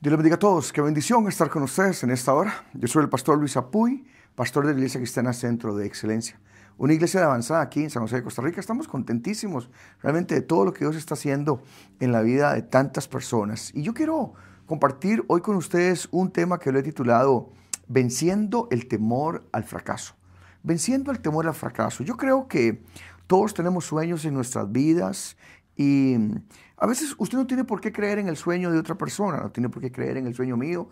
Dios les bendiga a todos. Qué bendición estar con ustedes en esta hora. Yo soy el pastor Luis Apuy, pastor de la Iglesia Cristiana Centro de Excelencia. Una iglesia de avanzada aquí en San José de Costa Rica. Estamos contentísimos realmente de todo lo que Dios está haciendo en la vida de tantas personas. Y yo quiero compartir hoy con ustedes un tema que lo he titulado Venciendo el temor al fracaso. Venciendo el temor al fracaso. Yo creo que todos tenemos sueños en nuestras vidas y a veces usted no tiene por qué creer en el sueño de otra persona, no tiene por qué creer en el sueño mío,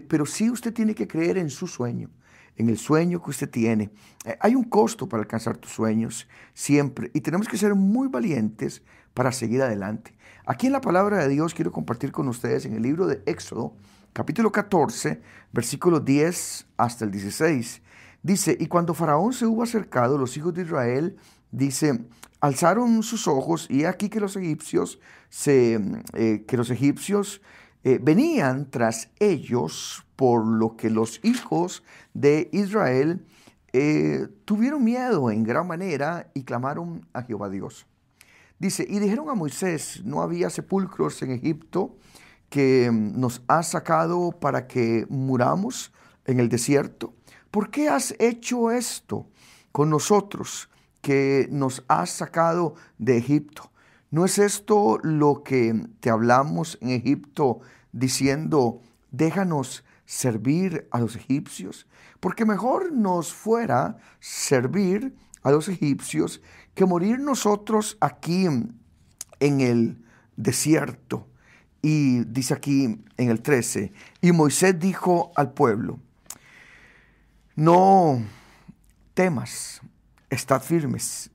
pero sí usted tiene que creer en su sueño, en el sueño que usted tiene. Hay un costo para alcanzar tus sueños siempre y tenemos que ser muy valientes para seguir adelante. Aquí en la palabra de Dios quiero compartir con ustedes en el libro de Éxodo, capítulo 14, versículos 10 hasta el 16. Dice, y cuando Faraón se hubo acercado, los hijos de Israel, dice, alzaron sus ojos y aquí que los egipcios venían tras ellos, por lo que los hijos de Israel tuvieron miedo en gran manera y clamaron a Jehová Dios. Dice, y dijeron a Moisés, no había sepulcros en Egipto que nos has sacado para que muramos en el desierto. ¿Por qué has hecho esto con nosotros, que nos has sacado de Egipto? ¿No es esto lo que te hablamos en Egipto, diciendo, déjanos servir a los egipcios? Porque mejor nos fuera servir a los egipcios que morir nosotros aquí en el desierto. Y dice aquí en el 13, y Moisés dijo al pueblo, no temas, estad firmes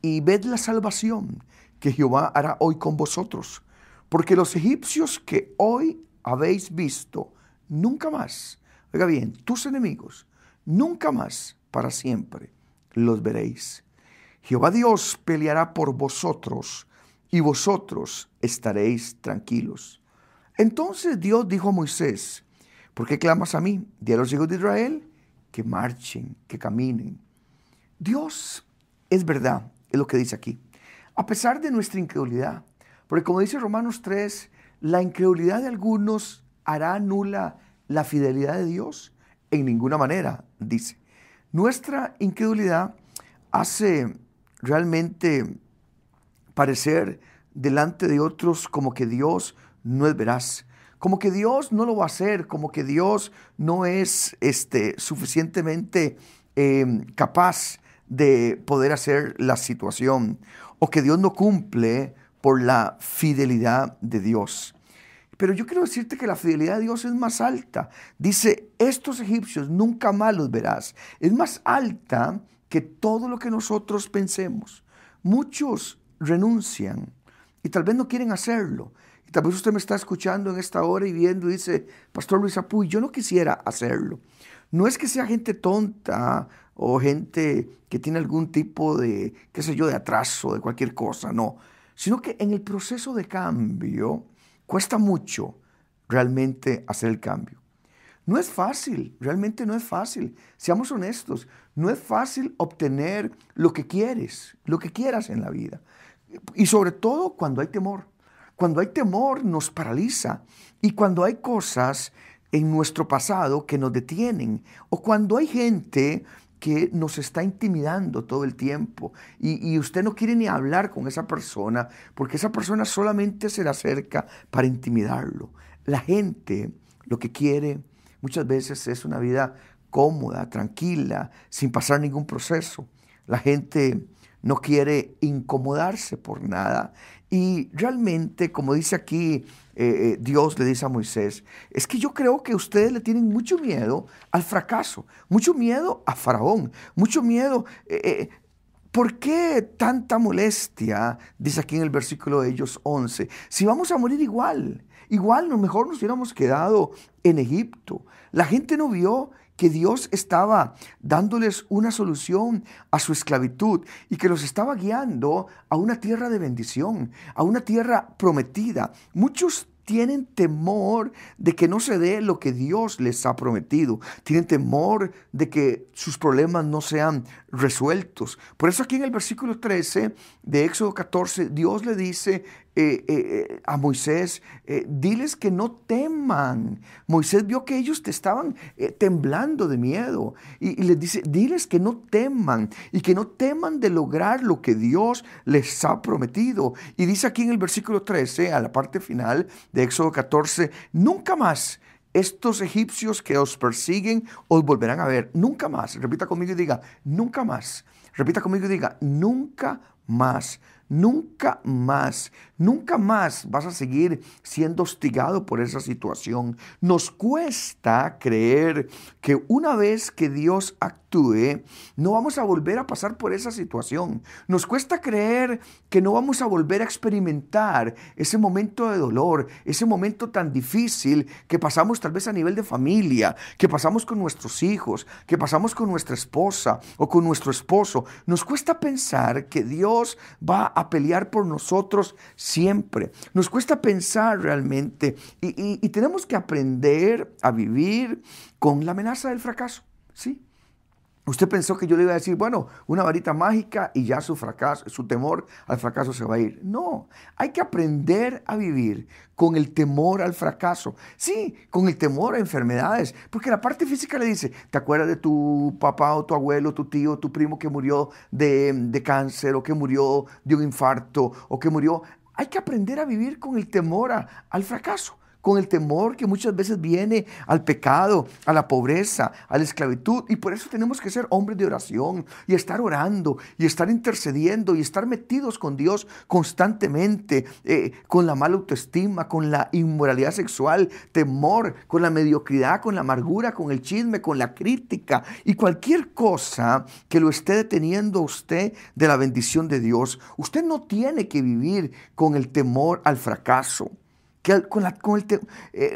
y ved la salvación que Jehová hará hoy con vosotros, porque los egipcios que hoy habéis visto, nunca más, oiga bien, tus enemigos, nunca más para siempre los veréis. Jehová Dios peleará por vosotros y vosotros estaréis tranquilos. Entonces Dios dijo a Moisés, ¿por qué clamas a mí? Di a los hijos de Israel que marchen, que caminen. Dios es verdad, es lo que dice aquí. A pesar de nuestra incredulidad, porque como dice Romanos 3, la incredulidad de algunos hará nula la fidelidad de Dios. En ninguna manera, dice. Nuestra incredulidad hace realmente parecer delante de otros como que Dios no es veraz, como que Dios no lo va a hacer, como que Dios no es suficientemente capaz de poder hacer la situación, o que Dios no cumple por la fidelidad de Dios. Pero yo quiero decirte que la fidelidad de Dios es más alta. Dice, estos egipcios nunca más los verás. Es más alta que todo lo que nosotros pensemos. Muchos renuncian y tal vez no quieren hacerlo. Y tal vez usted me está escuchando en esta hora y viendo y dice, Pastor Luis Apuy, yo no quisiera hacerlo. No es que sea gente tonta o gente que tiene algún tipo de, qué sé yo, de atraso, de cualquier cosa, no. Sino que en el proceso de cambio cuesta mucho realmente hacer el cambio. No es fácil, realmente no es fácil. Seamos honestos, no es fácil obtener lo que quieres, lo que quieras en la vida. Y sobre todo cuando hay temor. Cuando hay temor nos paraliza. Y cuando hay cosas en nuestro pasado que nos detienen. O cuando hay gente que nos está intimidando todo el tiempo y usted no quiere ni hablar con esa persona porque esa persona solamente se le acerca para intimidarlo. La gente lo que quiere muchas veces es una vida cómoda, tranquila, sin pasar ningún proceso. La gente no quiere incomodarse por nada. Y realmente, como dice aquí, Dios le dice a Moisés, es que yo creo que ustedes le tienen mucho miedo al fracaso, mucho miedo a Faraón, mucho miedo. ¿Por qué tanta molestia? Dice aquí en el versículo de ellos 11. Si vamos a morir igual, mejor nos hubiéramos quedado en Egipto. La gente no vio que Dios estaba dándoles una solución a su esclavitud y que los estaba guiando a una tierra de bendición, a una tierra prometida. Muchos tienen temor de que no se dé lo que Dios les ha prometido. Tienen temor de que sus problemas no sean resueltos. Por eso aquí en el versículo 13 de Éxodo 14, Dios le dice a Moisés, diles que no teman. Moisés vio que ellos te estaban temblando de miedo y les dice, diles que no teman y que no teman de lograr lo que Dios les ha prometido. Y dice aquí en el versículo 13, a la parte final de Éxodo 14, nunca más estos egipcios que os persiguen os volverán a ver. Nunca más. Repita conmigo y diga, nunca más. Repita conmigo y diga, nunca más. Nunca más, nunca más vas a seguir siendo hostigado por esa situación. Nos cuesta creer que una vez que Dios actúe, no vamos a volver a pasar por esa situación. Nos cuesta creer que no vamos a volver a experimentar ese momento de dolor, ese momento tan difícil que pasamos tal vez a nivel de familia, que pasamos con nuestros hijos, que pasamos con nuestra esposa o con nuestro esposo. Nos cuesta pensar que Dios va a pelear por nosotros siempre. Nos cuesta pensar realmente y tenemos que aprender a vivir con la amenaza del fracaso, ¿sí? Usted pensó que yo le iba a decir, bueno, una varita mágica y ya su fracaso, su temor al fracaso se va a ir. No, hay que aprender a vivir con el temor al fracaso. Sí, con el temor a enfermedades, porque la parte física le dice, ¿te acuerdas de tu papá o tu abuelo, tu tío, tu primo que murió de cáncer o que murió de un infarto o que murió? Hay que aprender a vivir con el temor al fracaso, con el temor que muchas veces viene al pecado, a la pobreza, a la esclavitud. Y por eso tenemos que ser hombres de oración y estar orando y estar intercediendo y estar metidos con Dios constantemente, con la mala autoestima, con la inmoralidad sexual, temor, con la mediocridad, con la amargura, con el chisme, con la crítica y cualquier cosa que lo esté deteniendo a usted de la bendición de Dios. Usted no tiene que vivir con el temor al fracaso.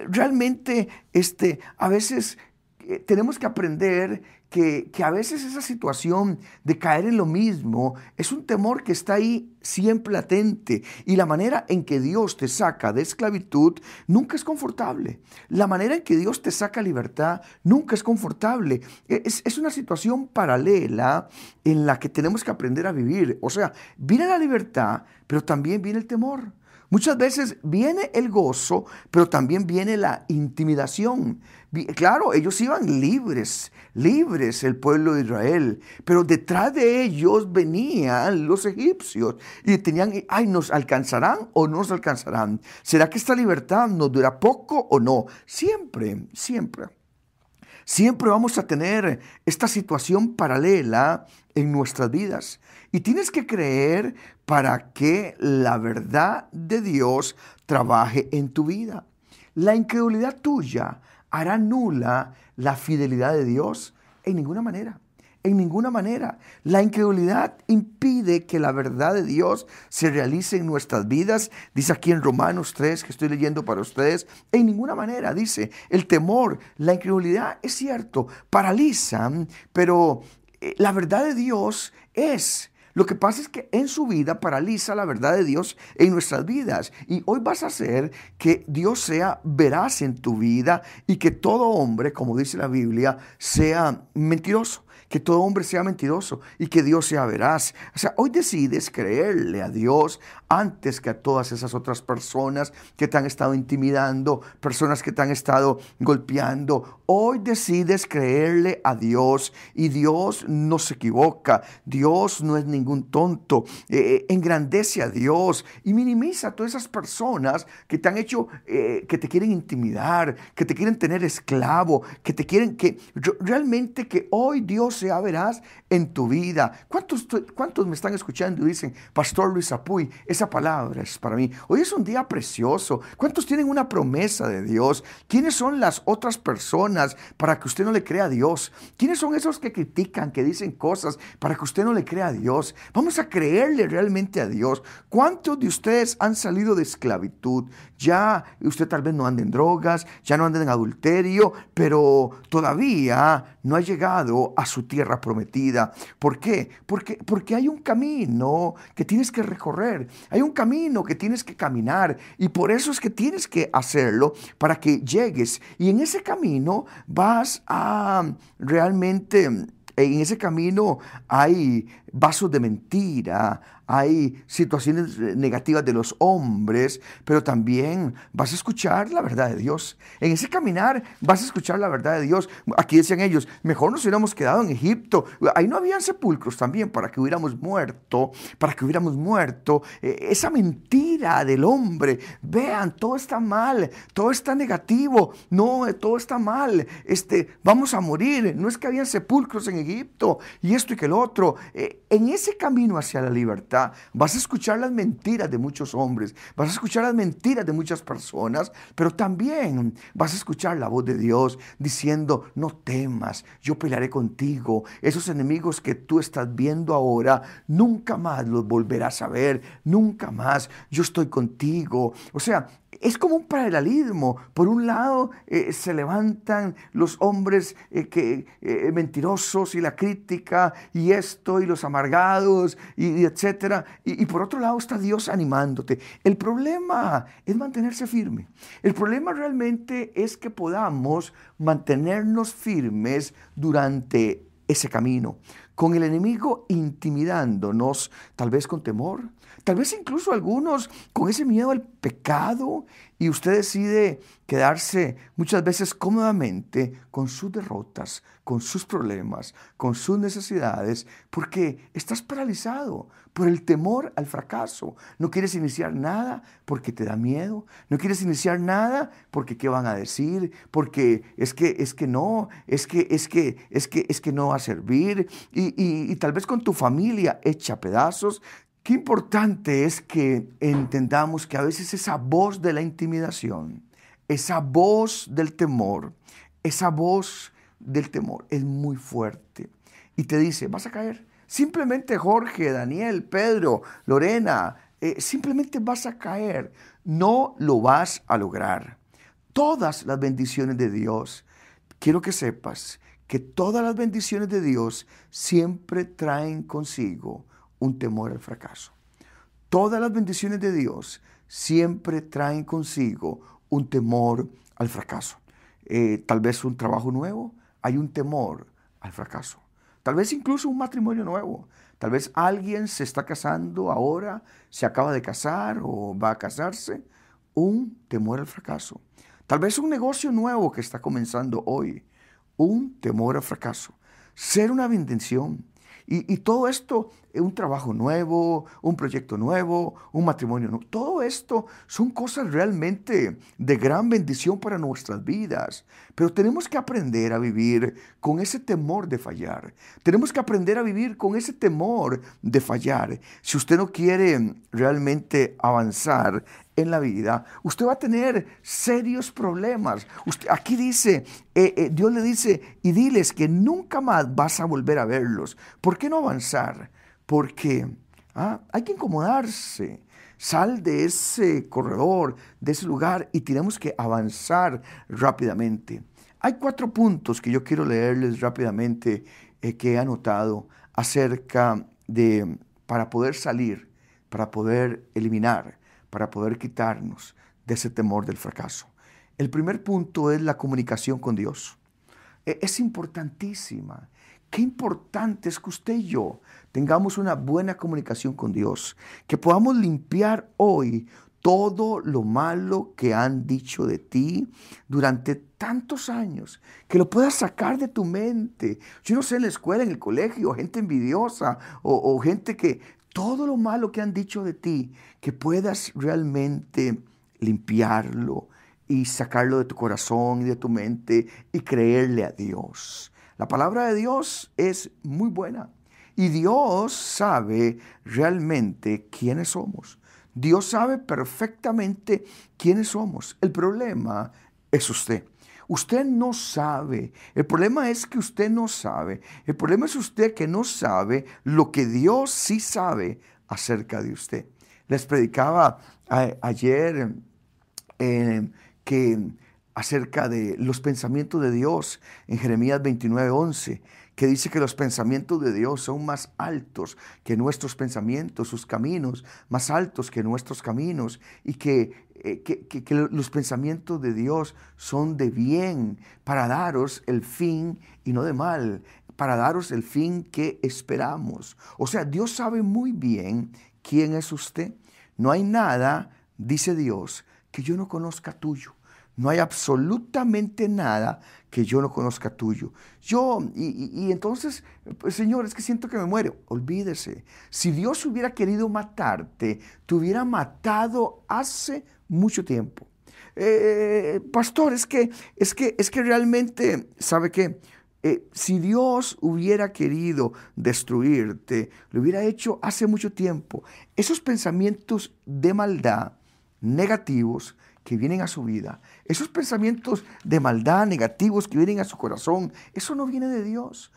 Realmente a veces tenemos que aprender que a veces esa situación de caer en lo mismo es un temor que está ahí siempre latente, y la manera en que Dios te saca de esclavitud nunca es confortable. La manera en que Dios te saca libertad nunca es confortable. Es una situación paralela en la que tenemos que aprender a vivir. O sea, viene la libertad, pero también viene el temor. Muchas veces viene el gozo, pero también viene la intimidación. Claro, ellos iban libres el pueblo de Israel, pero detrás de ellos venían los egipcios y tenían, ay, ¿nos alcanzarán o no nos alcanzarán? ¿Será que esta libertad nos dura poco o no? Siempre, siempre. Siempre vamos a tener esta situación paralela en nuestras vidas. Y tienes que creer para que la verdad de Dios trabaje en tu vida. La incredulidad tuya hará nula la fidelidad de Dios. En ninguna manera. En ninguna manera. La incredulidad impide que la verdad de Dios se realice en nuestras vidas. Dice aquí en Romanos 3, que estoy leyendo para ustedes. En ninguna manera, dice, el temor, la incredulidad, es cierto, paralizan, pero la verdad de Dios es. Lo que pasa es que en su vida paraliza la verdad de Dios en nuestras vidas. Y hoy vas a hacer que Dios sea veraz en tu vida y que todo hombre, como dice la Biblia, sea mentiroso. Que todo hombre sea mentiroso y que Dios sea veraz. O sea, hoy decides creerle a Dios antes que a todas esas otras personas que te han estado intimidando, personas que te han estado golpeando. Hoy decides creerle a Dios y Dios no se equivoca. Dios no es ningún tonto. Engrandece a Dios y minimiza a todas esas personas que te han hecho, que te quieren intimidar, que te quieren tener esclavo, que te quieren realmente que hoy Dios sea veraz en tu vida. ¿Cuántos me están escuchando y dicen, Pastor Luis Apuy, esa palabra es para mí? Hoy es un día precioso. ¿Cuántos tienen una promesa de Dios? ¿Quiénes son las otras personas para que usted no le crea a Dios? ¿Quiénes son esos que critican, que dicen cosas para que usted no le crea a Dios? Vamos a creerle realmente a Dios. ¿Cuántos de ustedes han salido de esclavitud? Ya usted tal vez no anda en drogas, ya no anda en adulterio, pero todavía no ha llegado a su tierra prometida. ¿Por qué? Porque hay un camino que tienes que recorrer, hay un camino que tienes que caminar, y por eso es que tienes que hacerlo para que llegues. Y en ese camino vas a realmente... En ese camino hay vasos de mentira, hay situaciones negativas de los hombres, pero también vas a escuchar la verdad de Dios. En ese caminar vas a escuchar la verdad de Dios. Aquí decían ellos, mejor nos hubiéramos quedado en Egipto. Ahí no habían sepulcros también para que hubiéramos muerto, esa mentira del hombre. Vean, todo está mal, todo está negativo. No, todo está mal. Vamos a morir. No es que habían sepulcros en Egipto y esto y que el otro. En ese camino hacia la libertad vas a escuchar las mentiras de muchos hombres, vas a escuchar las mentiras de muchas personas, pero también vas a escuchar la voz de Dios diciendo, no temas, yo pelearé contigo. Esos enemigos que tú estás viendo ahora, nunca más los volverás a ver, nunca más, yo estoy contigo. O sea, es como un paralelismo. Por un lado se levantan los hombres mentirosos y la crítica y esto y los amargados y etcétera. Y por otro lado está Dios animándote. El problema es mantenerse firme. El problema realmente es que podamos mantenernos firmes durante ese camino, con el enemigo intimidándonos, tal vez con temor, tal vez incluso algunos con ese miedo al pecado, y usted decide quedarse muchas veces cómodamente con sus derrotas, con sus problemas, con sus necesidades, porque estás paralizado por el temor al fracaso. No quieres iniciar nada porque te da miedo, no quieres iniciar nada porque qué van a decir, porque es que no va a servir, y tal vez con tu familia hecha a pedazos. Qué importante es que entendamos que a veces esa voz de la intimidación, esa voz del temor, es muy fuerte y te dice, vas a caer. Simplemente Jorge, Daniel, Pedro, Lorena, simplemente vas a caer. No lo vas a lograr. Todas las bendiciones de Dios, quiero que sepas que todas las bendiciones de Dios siempre traen consigo un temor al fracaso. Todas las bendiciones de Dios siempre traen consigo un temor al fracaso. Tal vez un trabajo nuevo, hay un temor al fracaso. Tal vez incluso un matrimonio nuevo. Tal vez alguien se está casando ahora, se acaba de casar o va a casarse. Un temor al fracaso. Tal vez un negocio nuevo que está comenzando hoy. Un temor al fracaso. Ser una bendición. Y todo esto, un trabajo nuevo, un proyecto nuevo, un matrimonio nuevo, todo esto son cosas realmente de gran bendición para nuestras vidas. Pero tenemos que aprender a vivir con ese temor de fallar. Tenemos que aprender a vivir con ese temor de fallar. Si usted no quiere realmente avanzar en la vida, usted va a tener serios problemas. Aquí dice, Dios le dice, y diles que nunca más vas a volver a verlos. ¿Por qué no avanzar? Porque hay que incomodarse. Sal de ese corredor, de ese lugar, y tenemos que avanzar rápidamente. Hay 4 puntos que yo quiero leerles rápidamente que he anotado acerca de, para poder salir, para poder eliminar, para poder quitarnos de ese temor del fracaso. El primer punto es la comunicación con Dios. Es importantísima. Qué importante es que usted y yo tengamos una buena comunicación con Dios, que podamos limpiar hoy todo lo malo que han dicho de ti durante tantos años, que lo puedas sacar de tu mente. Yo no sé, en la escuela, en el colegio, gente envidiosa o gente que todo lo malo que han dicho de ti, que puedas realmente limpiarlo y sacarlo de tu corazón y de tu mente y creerle a Dios. La palabra de Dios es muy buena y Dios sabe realmente quiénes somos. Dios sabe perfectamente quiénes somos. El problema es usted. Usted no sabe. El problema es que usted no sabe. El problema es usted que no sabe lo que Dios sí sabe acerca de usted. Les predicaba ayer que acerca de los pensamientos de Dios en Jeremías 29:11, que dice que los pensamientos de Dios son más altos que nuestros pensamientos, sus caminos más altos que nuestros caminos, y que los pensamientos de Dios son de bien para daros el fin y no de mal, para daros el fin que esperamos. O sea, Dios sabe muy bien quién es usted. No hay nada, dice Dios, que yo no conozca tuyo. No hay absolutamente nada que yo no conozca tuyo. Y entonces, pues, Señor, es que siento que me muero. Olvídese. Si Dios hubiera querido matarte, te hubiera matado hace mucho tiempo. Pastor, es que realmente, ¿sabe qué? Si Dios hubiera querido destruirte, lo hubiera hecho hace mucho tiempo. Esos pensamientos de maldad negativos que vienen a su vida, esos pensamientos de maldad negativos que vienen a su corazón, eso no viene de Dios.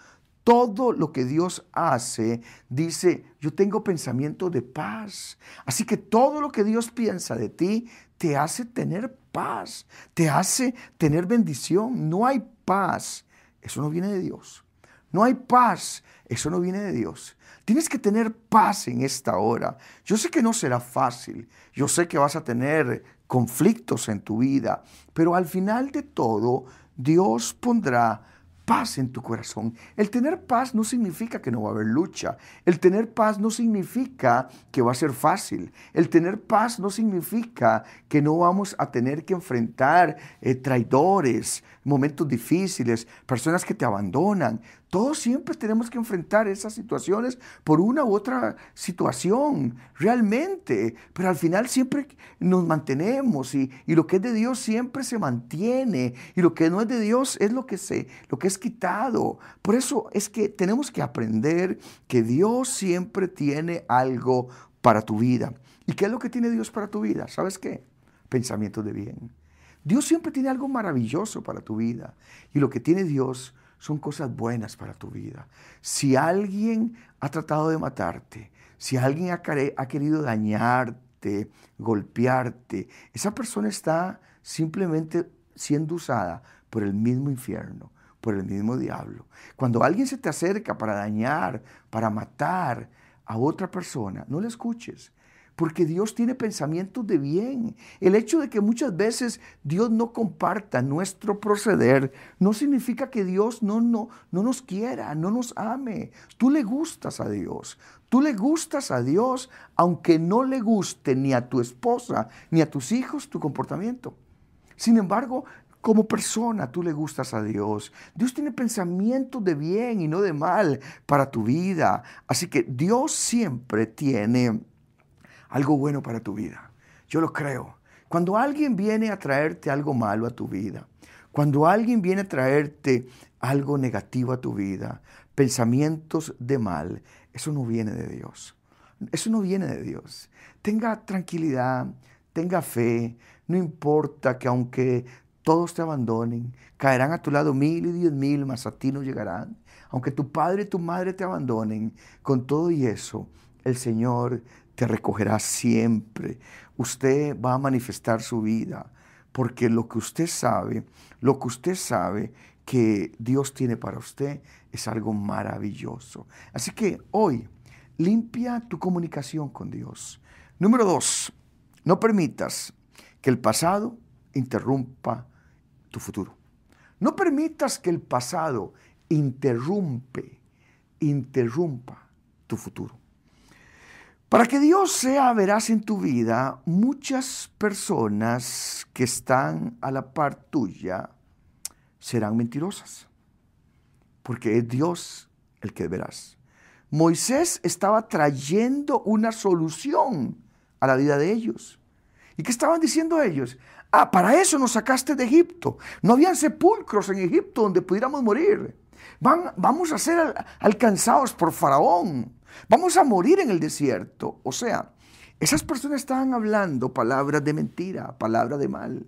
Todo lo que Dios hace, dice, yo tengo pensamiento de paz. Así que todo lo que Dios piensa de ti, te hace tener paz, te hace tener bendición. No hay paz, eso no viene de Dios. No hay paz, eso no viene de Dios. Tienes que tener paz en esta hora. Yo sé que no será fácil. Yo sé que vas a tener conflictos en tu vida, pero al final de todo, Dios pondrá paz en tu corazón. El tener paz no significa que no va a haber lucha. El tener paz no significa que va a ser fácil. El tener paz no significa que no vamos a tener que enfrentar traidores, momentos difíciles, personas que te abandonan. Todos siempre tenemos que enfrentar esas situaciones por una u otra situación, realmente. Pero al final siempre nos mantenemos y lo que es de Dios siempre se mantiene. Y lo que no es de Dios es lo que es quitado. Por eso es que tenemos que aprender que Dios siempre tiene algo para tu vida. ¿Y qué es lo que tiene Dios para tu vida? ¿Sabes qué? Pensamientos de bien. Dios siempre tiene algo maravilloso para tu vida. Y lo que tiene Dios son cosas buenas para tu vida. Si alguien ha tratado de matarte, si alguien ha querido dañarte, golpearte, esa persona está simplemente siendo usada por el mismo infierno, por el mismo diablo. Cuando alguien se te acerca para dañar, para matar a otra persona, no le escuches. Porque Dios tiene pensamientos de bien. El hecho de que muchas veces Dios no comparta nuestro proceder no significa que Dios no nos quiera, no nos ame. Tú le gustas a Dios. Tú le gustas a Dios aunque no le guste ni a tu esposa ni a tus hijos tu comportamiento. Sin embargo, como persona tú le gustas a Dios. Dios tiene pensamientos de bien y no de mal para tu vida. Así que Dios siempre tiene algo bueno para tu vida. Yo lo creo. Cuando alguien viene a traerte algo malo a tu vida, cuando alguien viene a traerte algo negativo a tu vida, pensamientos de mal, eso no viene de Dios. Eso no viene de Dios. Tenga tranquilidad, tenga fe, no importa que aunque todos te abandonen, caerán a tu lado 1,000 y 10,000, mas a ti no llegarán. Aunque tu padre y tu madre te abandonen, con todo y eso, el Señor te recogerá siempre. Usted va a manifestar su vida, porque lo que usted sabe que Dios tiene para usted es algo maravilloso. Así que hoy, limpia tu comunicación con Dios. Número 2, no permitas que el pasado interrumpa tu futuro. No permitas que el pasado interrumpa tu futuro. Para que Dios sea veraz en tu vida, muchas personas que están a la par tuya serán mentirosas, porque es Dios el que es veraz. Moisés estaba trayendo una solución a la vida de ellos. ¿Y qué estaban diciendo ellos? Para eso nos sacaste de Egipto. No habían sepulcros en Egipto donde pudiéramos morir. Vamos a ser alcanzados por Faraón. Vamos a morir en el desierto. O sea, esas personas estaban hablando palabras de mentira, palabras de mal.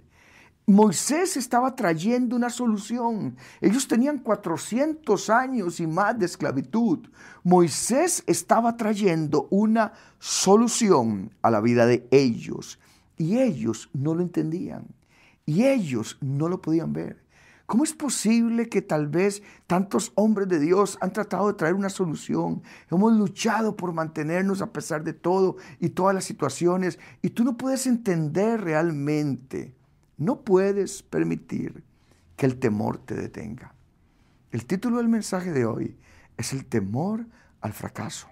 Moisés estaba trayendo una solución. Ellos tenían 400 años y más de esclavitud. Moisés estaba trayendo una solución a la vida de ellos. Y ellos no lo entendían. Y ellos no lo podían ver. ¿Cómo es posible que tal vez tantos hombres de Dios han tratado de traer una solución? Hemos luchado por mantenernos a pesar de todo y todas las situaciones. Y tú no puedes entender realmente. No puedes permitir que el temor te detenga. El título del mensaje de hoy es el temor al fracaso.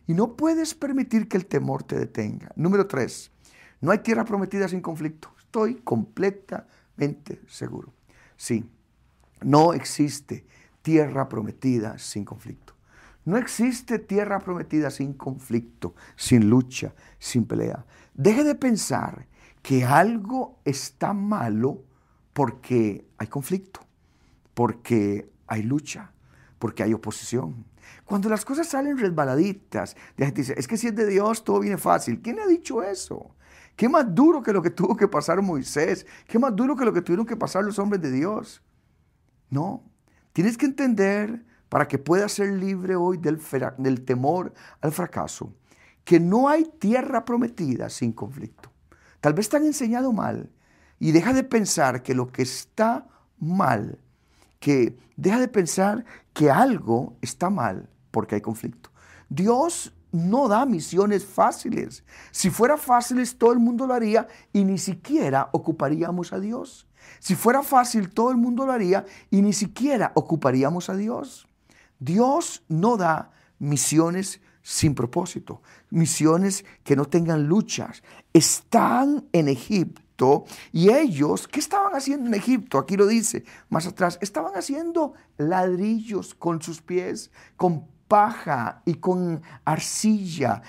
Y no puedes permitir que el temor te detenga. Número 3, no hay tierra prometida sin conflicto. Estoy completamente seguro. Sí, no existe tierra prometida sin conflicto. No existe tierra prometida sin conflicto, sin lucha, sin pelea. Deje de pensar que algo está malo porque hay conflicto, porque hay lucha, porque hay oposición. Cuando las cosas salen resbaladitas, la gente dice, es que si es de Dios todo viene fácil. ¿Quién ha dicho eso? ¿Qué más duro que lo que tuvo que pasar Moisés? ¿Qué más duro que lo que tuvieron que pasar los hombres de Dios? No, tienes que entender, para que puedas ser libre hoy del temor al fracaso, que no hay tierra prometida sin conflicto. Tal vez te han enseñado mal y deja de pensar que lo que está mal, que deja de pensar que algo está mal porque hay conflicto. Dios no da misiones fáciles. Si fuera fáciles, todo el mundo lo haría y ni siquiera ocuparíamos a Dios. Si fuera fácil, todo el mundo lo haría y ni siquiera ocuparíamos a Dios. Dios no da misiones sin propósito, misiones que no tengan luchas. Están en Egipto y ellos, ¿qué estaban haciendo en Egipto? Aquí lo dice más atrás, estaban haciendo ladrillos con sus pies, con paja y con arcilla.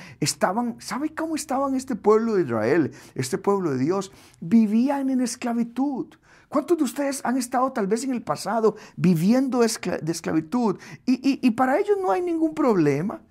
¿Sabe cómo estaban este pueblo de Israel, este pueblo de Dios? Vivían en esclavitud. ¿Cuántos de ustedes han estado tal vez en el pasado viviendo de esclavitud? Y para ellos no hay ningún problema.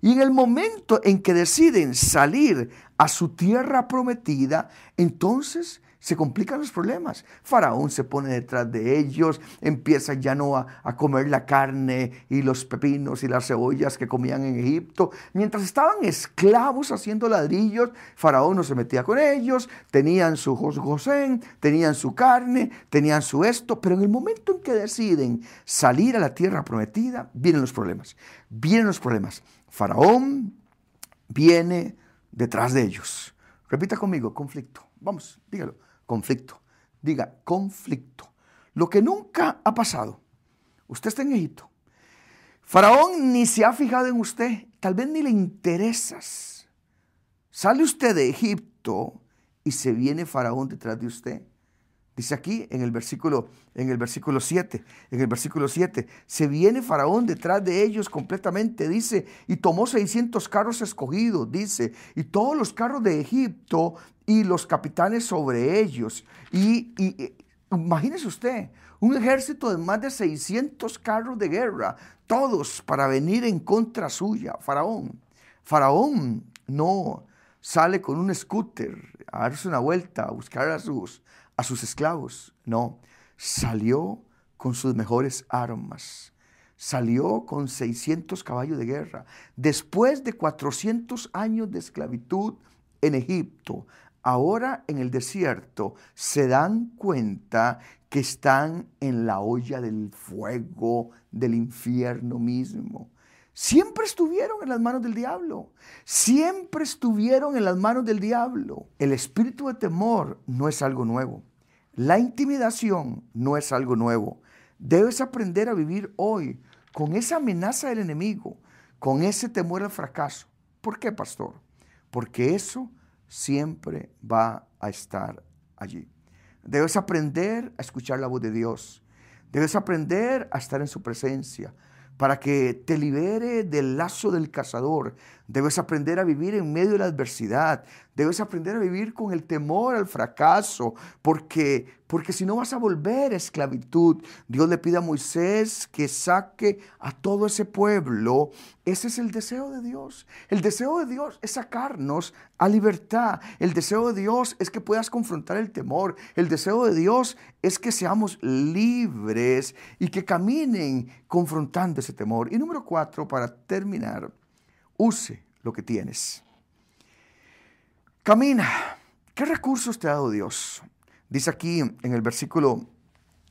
Y en el momento en que deciden salir a su tierra prometida, entonces se complican los problemas. Faraón se pone detrás de ellos, empieza ya no a comer la carne y los pepinos y las cebollas que comían en Egipto. Mientras estaban esclavos haciendo ladrillos, Faraón no se metía con ellos, tenían su Gosén, tenían su carne, tenían su esto, pero en el momento en que deciden salir a la tierra prometida, vienen los problemas. Vienen los problemas. Faraón viene detrás de ellos. Repita conmigo, conflicto. Vamos, dígalo. Conflicto. Diga, conflicto. Lo que nunca ha pasado. Usted está en Egipto. Faraón ni se ha fijado en usted. Tal vez ni le interesas. Sale usted de Egipto y se viene Faraón detrás de usted. Dice aquí en el versículo 7, se viene Faraón detrás de ellos completamente, dice, y tomó 600 carros escogidos, dice, y todos los carros de Egipto y los capitanes sobre ellos. Y imagínese usted, un ejército de más de 600 carros de guerra, todos para venir en contra suya. Faraón no sale con un scooter a darse una vuelta, a buscar a sus esclavos. No, salió con sus mejores armas. Salió con 600 caballos de guerra. Después de 400 años de esclavitud en Egipto, ahora en el desierto, se dan cuenta que están en la olla del fuego del infierno mismo. Siempre estuvieron en las manos del diablo. Siempre estuvieron en las manos del diablo. El espíritu de temor no es algo nuevo. La intimidación no es algo nuevo. Debes aprender a vivir hoy con esa amenaza del enemigo, con ese temor al fracaso. ¿Por qué, pastor? Porque eso siempre va a estar allí. Debes aprender a escuchar la voz de Dios. Debes aprender a estar en su presencia para que te libere del lazo del cazador. Debes aprender a vivir en medio de la adversidad. Debes aprender a vivir con el temor al fracaso, porque si no vas a volver a esclavitud. Dios le pide a Moisés que saque a todo ese pueblo. Ese es el deseo de Dios. El deseo de Dios es sacarnos a libertad. El deseo de Dios es que puedas confrontar el temor. El deseo de Dios es que seamos libres y que caminen confrontando ese temor. Y número 4, para terminar, use lo que tienes. Camina. ¿Qué recursos te ha dado Dios? Dice aquí en el versículo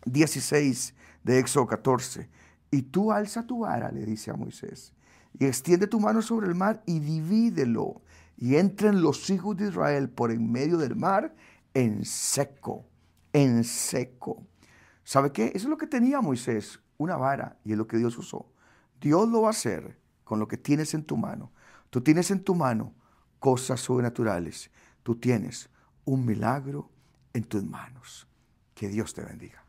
16 de Éxodo 14, y tú alza tu vara, le dice a Moisés, y extiende tu mano sobre el mar y divídelo, y entren los hijos de Israel por en medio del mar en seco, en seco. ¿Sabe qué? Eso es lo que tenía Moisés, una vara, y es lo que Dios usó. Dios lo va a hacer con lo que tienes en tu mano. Tú tienes en tu mano cosas sobrenaturales. Tú tienes un milagro en tus manos. Que Dios te bendiga.